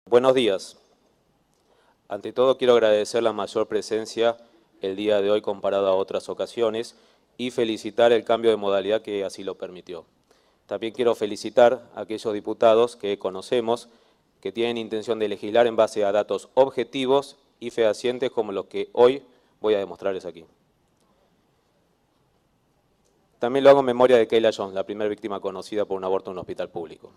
Buenos días. Ante todo quiero agradecer la mayor presencia el día de hoy comparado a otras ocasiones y felicitar el cambio de modalidad que así lo permitió. También quiero felicitar a aquellos diputados que conocemos que tienen intención de legislar en base a datos objetivos y fehacientes como los que hoy voy a demostrarles aquí. También lo hago en memoria de Kayla Jones, la primera víctima conocida por un aborto en un hospital público.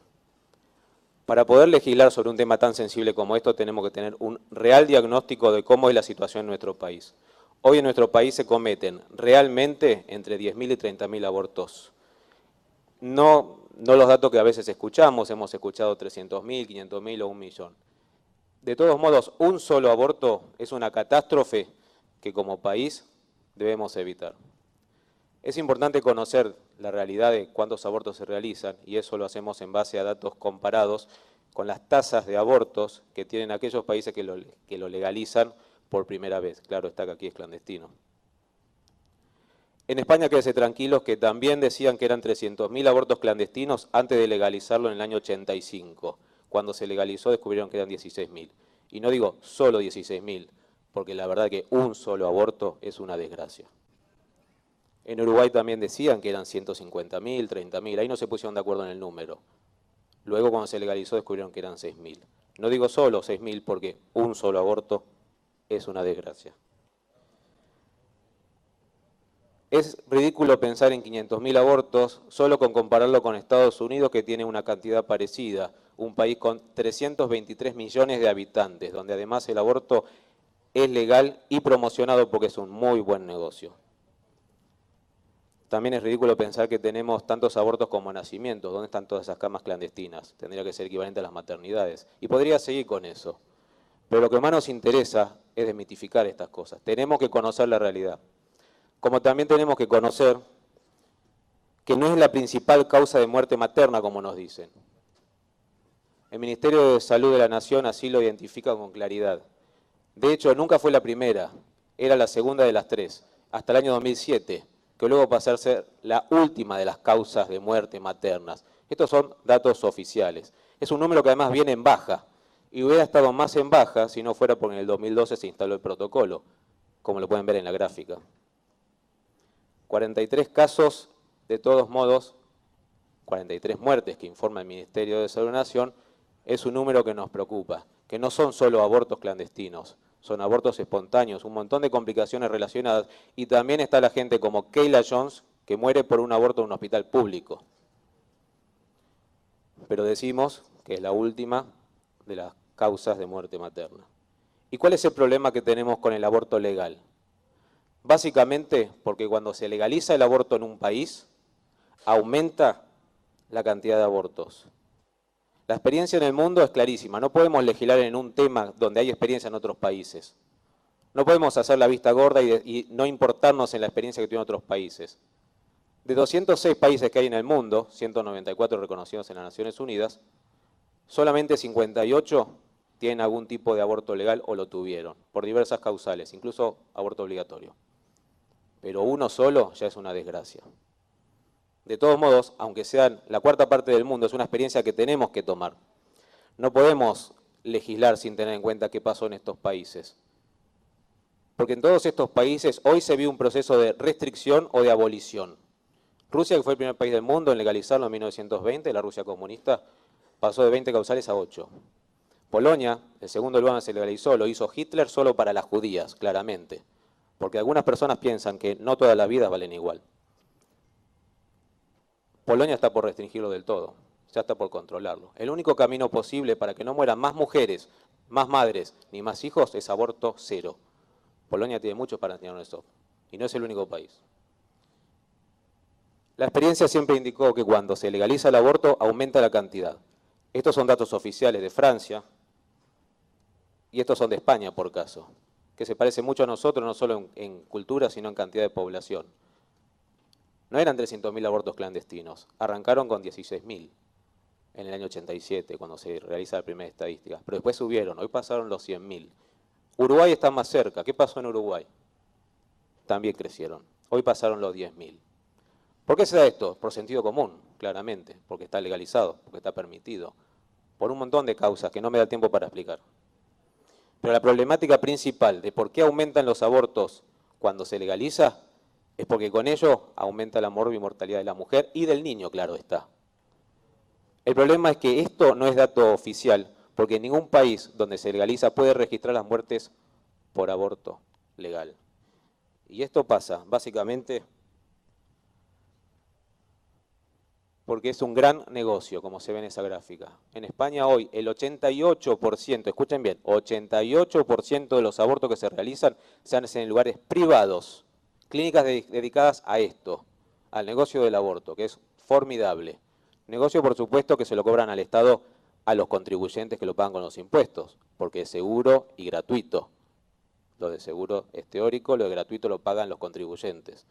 Para poder legislar sobre un tema tan sensible como esto, tenemos que tener un real diagnóstico de cómo es la situación en nuestro país. Hoy en nuestro país se cometen realmente entre 10.000 y 30.000 abortos. No los datos que a veces escuchamos, hemos escuchado 300.000, 500.000 o 1.000.000. De todos modos, un solo aborto es una catástrofe que como país debemos evitar. Es importante conocer la realidad de cuántos abortos se realizan y eso lo hacemos en base a datos comparados con las tasas de abortos que tienen aquellos países que lo legalizan por primera vez. Claro está que aquí es clandestino. En España quédese tranquilos que también decían que eran 300.000 abortos clandestinos antes de legalizarlo en el año 85. Cuando se legalizó descubrieron que eran 16.000. Y no digo solo 16.000, porque la verdad que un solo aborto es una desgracia. En Uruguay también decían que eran 150.000, 30.000, ahí no se pusieron de acuerdo en el número. Luego cuando se legalizó descubrieron que eran 6.000. No digo solo 6.000 porque un solo aborto es una desgracia. Es ridículo pensar en 500.000 abortos solo con compararlo con Estados Unidos, que tiene una cantidad parecida, un país con 323 millones de habitantes, donde además el aborto es legal y promocionado porque es un muy buen negocio. También es ridículo pensar que tenemos tantos abortos como nacimientos. ¿Dónde están todas esas camas clandestinas? Tendría que ser equivalente a las maternidades. Y podría seguir con eso. Pero lo que más nos interesa es desmitificar estas cosas. Tenemos que conocer la realidad. Como también tenemos que conocer que no es la principal causa de muerte materna, como nos dicen. El Ministerio de Salud de la Nación así lo identifica con claridad. De hecho, nunca fue la primera, era la segunda de las tres, hasta el año 2007, que luego pasó a ser la última de las causas de muerte maternas. Estos son datos oficiales. Es un número que además viene en baja, y hubiera estado más en baja si no fuera porque en el 2012 se instaló el protocolo, como lo pueden ver en la gráfica. 43 casos, de todos modos, 43 muertes que informa el Ministerio de Salud de la Nación, es un número que nos preocupa, que no son solo abortos clandestinos, son abortos espontáneos, un montón de complicaciones relacionadas, y también está la gente como Kayla Jones, que muere por un aborto en un hospital público. Pero decimos que es la última de las causas de muerte materna. ¿Y cuál es el problema que tenemos con el aborto legal? Básicamente porque cuando se legaliza el aborto en un país, aumenta la cantidad de abortos. La experiencia en el mundo es clarísima. No podemos legislar en un tema donde hay experiencia en otros países. No podemos hacer la vista gorda y no importarnos en la experiencia que tienen otros países. De 206 países que hay en el mundo, 194 reconocidos en las Naciones Unidas, solamente 58 tienen algún tipo de aborto legal o lo tuvieron, por diversas causales, incluso aborto obligatorio. Pero uno solo ya es una desgracia. De todos modos, aunque sean la cuarta parte del mundo, es una experiencia que tenemos que tomar. No podemos legislar sin tener en cuenta qué pasó en estos países. Porque en todos estos países hoy se vive un proceso de restricción o de abolición. Rusia, que fue el primer país del mundo en legalizarlo en 1920, la Rusia comunista, pasó de 20 causales a 8. Polonia, el segundo lugar donde se legalizó, lo hizo Hitler solo para las judías, claramente. Porque algunas personas piensan que no todas las vidas valen igual. Polonia está por restringirlo del todo, ya está por controlarlo. El único camino posible para que no mueran más mujeres, más madres, ni más hijos es aborto cero. Polonia tiene muchos para enseñar eso, y no es el único país. La experiencia siempre indicó que cuando se legaliza el aborto aumenta la cantidad. Estos son datos oficiales de Francia, y estos son de España por caso, que se parece mucho a nosotros, no solo en cultura, sino en cantidad de población. No eran 300.000 abortos clandestinos, arrancaron con 16.000 en el año 87, cuando se realiza la primera estadística, pero después subieron, hoy pasaron los 100.000. Uruguay está más cerca, ¿qué pasó en Uruguay? También crecieron, hoy pasaron los 10.000. ¿Por qué se da esto? Por sentido común, claramente, porque está legalizado, porque está permitido. por un montón de causas que no me da tiempo para explicar. Pero la problemática principal de por qué aumentan los abortos cuando se legaliza es porque con ello aumenta la morbimortalidad de la mujer y del niño, claro está. El problema es que esto no es dato oficial, porque en ningún país donde se legaliza puede registrar las muertes por aborto legal. Y esto pasa básicamente porque es un gran negocio, como se ve en esa gráfica. En España hoy el 88%, escuchen bien, 88% de los abortos que se realizan se hacen en lugares privados, clínicas dedicadas a esto, al negocio del aborto, que es formidable. Negocio, por supuesto, que se lo cobran al Estado a los contribuyentes que lo pagan con los impuestos, porque es seguro y gratuito. Lo de seguro es teórico, lo de gratuito lo pagan los contribuyentes.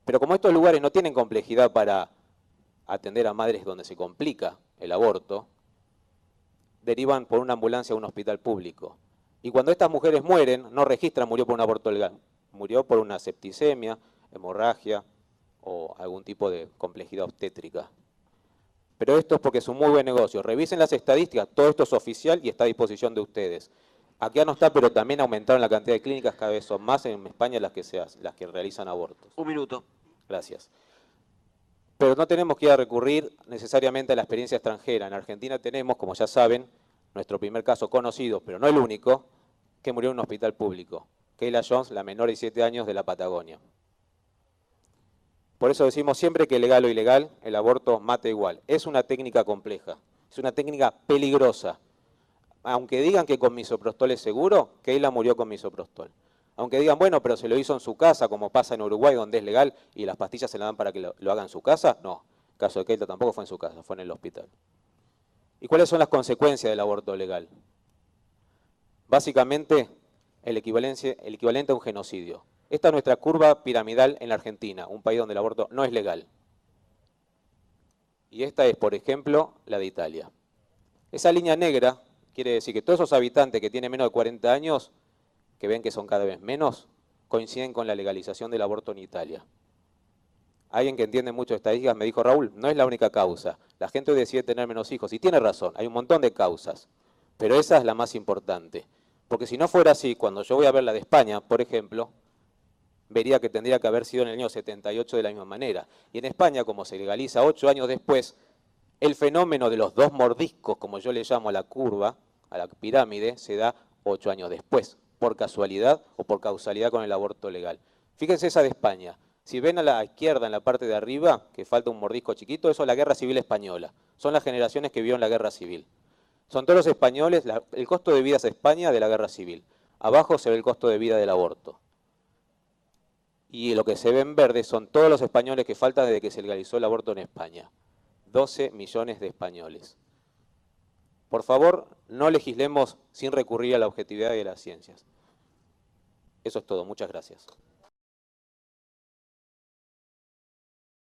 Pero como estos lugares no tienen complejidad para atender a madres donde se complica el aborto, derivan por una ambulancia a un hospital público. Y cuando estas mujeres mueren, no registran murió por un aborto legal, murió por una septicemia, hemorragia o algún tipo de complejidad obstétrica. Pero esto es porque es un muy buen negocio. Revisen las estadísticas, todo esto es oficial y está a disposición de ustedes. Acá no está, pero también aumentaron la cantidad de clínicas, cada vez son más en España las que realizan abortos. Un minuto. Gracias. Pero no tenemos que ir a recurrir necesariamente a la experiencia extranjera. En Argentina tenemos, como ya saben, nuestro primer caso conocido, pero no el único, que murió en un hospital público. Kayla Jones, la menor de 17 años de la Patagonia. Por eso decimos siempre que legal o ilegal, el aborto mata igual. Es una técnica compleja, es una técnica peligrosa. Aunque digan que con misoprostol es seguro, Kayla murió con misoprostol. Aunque digan, bueno, pero se lo hizo en su casa, como pasa en Uruguay, donde es legal, y las pastillas se la dan para que lo haga en su casa, no. El caso de Kayla tampoco fue en su casa, fue en el hospital. ¿Y cuáles son las consecuencias del aborto legal? Básicamente, el equivalente a un genocidio. Esta es nuestra curva piramidal en la Argentina, un país donde el aborto no es legal. Y esta es, por ejemplo, la de Italia. Esa línea negra quiere decir que todos esos habitantes que tienen menos de 40 años, que ven que son cada vez menos, coinciden con la legalización del aborto en Italia. Alguien que entiende mucho de estadísticas me dijo, Raúl, no es la única causa. La gente hoy decide tener menos hijos. Y tiene razón, hay un montón de causas. Pero esa es la más importante. Porque si no fuera así, cuando yo voy a ver la de España, por ejemplo, vería que tendría que haber sido en el año 78 de la misma manera. Y en España, como se legaliza 8 años después, el fenómeno de los dos mordiscos, como yo le llamo a la curva, a la pirámide, se da 8 años después, por casualidad o por causalidad con el aborto legal. Fíjense esa de España. Si ven a la izquierda, en la parte de arriba, que falta un mordisco chiquito, eso es la Guerra Civil Española. Son las generaciones que vivieron la Guerra Civil. Son todos los españoles, el costo de vida es España de la Guerra Civil. Abajo se ve el costo de vida del aborto. Y lo que se ve en verde son todos los españoles que faltan desde que se legalizó el aborto en España. 12 millones de españoles. Por favor, no legislemos sin recurrir a la objetividad de las ciencias. Eso es todo. Muchas gracias.